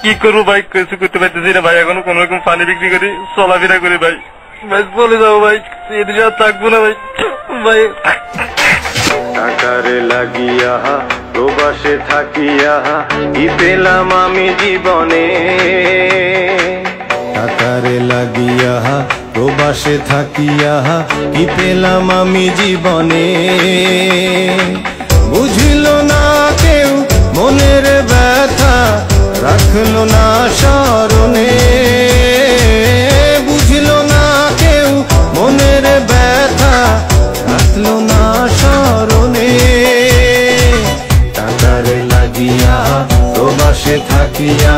কি করবো ভাই, কিছু করতে পারতেছি না ভাই। এখনো কোন রকম পানি বিক্রি করি, চলাফেরা করি ভাই। ভাই চলে যাবো ভাই, এদিকে আর থাকবো না ভাই। ভাই টাকারে লাগিয়া প্রবাসে থাকিয়া কি পেলাম আমি জীবনে, টাকারে লাগিয়া প্রবাসে থাকিয়া কি পেলাম আমি জীবনে। বুঝিল না কেউ মনের ব্যথা, রাখলো না স্মরণে। বুঝিল না কেউ মনের ব্যথা, রাখলো না স্মরণে। টাকারে লাগিয়া প্রবাসে থাকিয়া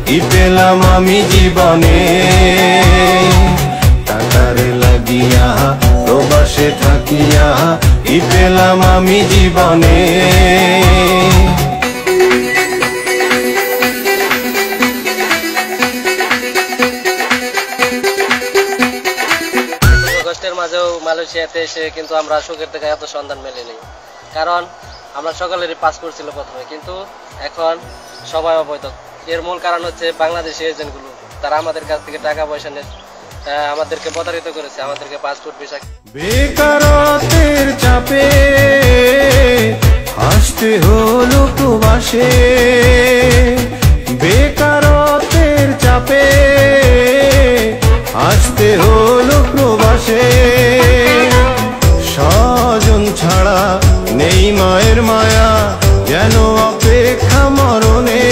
কি পেলাম আমি জীবনে, টাকারে লাগিয়া প্রবাসে থাকিয়া কি পেলাম আমি জীবনে। কষ্টের মাঝেও মালয়েশিয়াতে এসে কিন্তু আমরা সুখের থেকে এত সন্ধান মেলেনি, কারণ আমরা সকলেরই পাসপোর্ট ছিল প্রথমে, কিন্তু এখন সবাই অবৈধ। এর মূল কারণ হচ্ছে বাংলাদেশি এজেন্টগুলো, তারা আমাদের কাছ থেকে টাকা পয়সা নিয়ে আমাদেরকে প্রতারিত করেছে, আমাদেরকে পাসপোর্ট ভিসা। বেকারত্বের চাপে আসতে হলো প্রবাসে, বেকারত্বের চাপে আসতে হলো প্রবাসে। স্বজন ছাড়া নেই মায়ের মায়া, যেন অপেক্ষা মরণে।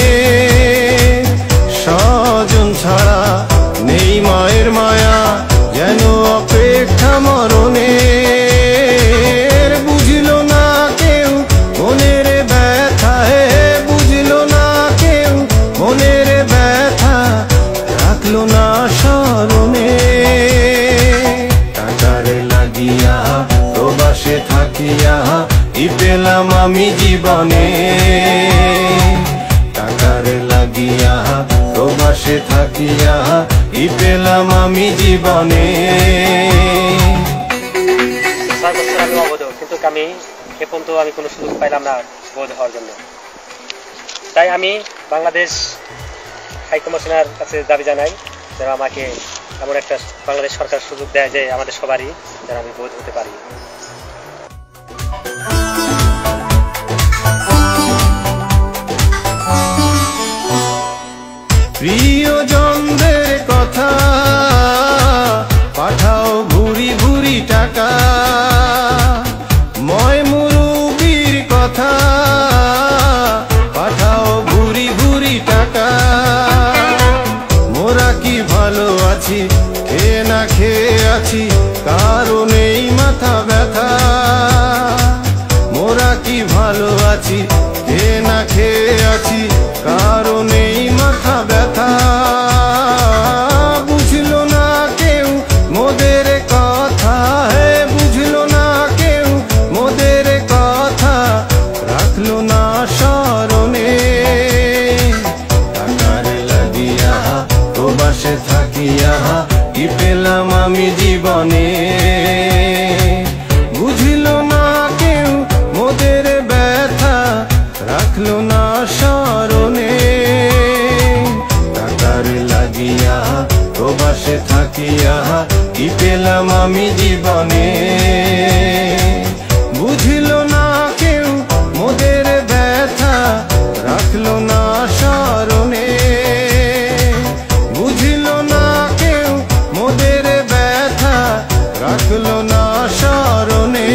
স্বজন ছাড়া নেই মায়ের মায়া, যেন অপেক্ষা মরণে। বুঝিল না কেউ মনের ব্যথা, বুঝিল না কেউ মনের ব্যথা, রাখলো না স্মরণে। টাকারে লাগিয়া প্রবাসে থাকিয়া কি পেলাম আমি জীবনে, টাকারে লাগিয়া প্রবাসে থাকিয়া কি পেলাম আমি জীবনে। আমি অবৈধ, কিন্তু আমি এখন তো আমি কোনো সুযোগ পাইলাম না বৈধ হওয়ার জন্য। তাই আমি বাংলাদেশ হাইকমিশনার কাছে দাবি জানাই যেন আমাকে এমন একটা বাংলাদেশ সরকার সুযোগ দেয় যে আমাদের সবারই যেন আমি বৈধ হতে পারি। প্রিয়জনদের কথা পাঠাও ভুরি ভুরি টাকা, ময় মুরুবির কথা পাঠাও ভুরি ভুরি টাকা। মোরা কি ভালো আছি, খেয়ে না খেয়ে আছি, কারণেই মাথা ব্যথা। মোরা কি ভালো আছি, খেয়ে না খেয়ে আছি, কারণেই মাথা ব্যথা। বুঝল না কেউ মোদের কথা, বুঝল না কেউ মোদের কথা, রাখলো না স্মরণে। টাকারে লাগিয়া প্রবাসে থাকিয়া কি পেলাম আমি জীবনে। বুঝিল না কেউ মোদের ব্যথা, রাখলো না স্মরণে। টাকারে লাগিয়া প্রবাসে থাকিয়া কি পেলাম আমি জীবনে। বুঝিল না কেউ মোদের ব্যথা, রাখলো না স্মরণে। বুঝিল না কেউ মোদের ব্যথা, রাখলো না স্মরণে।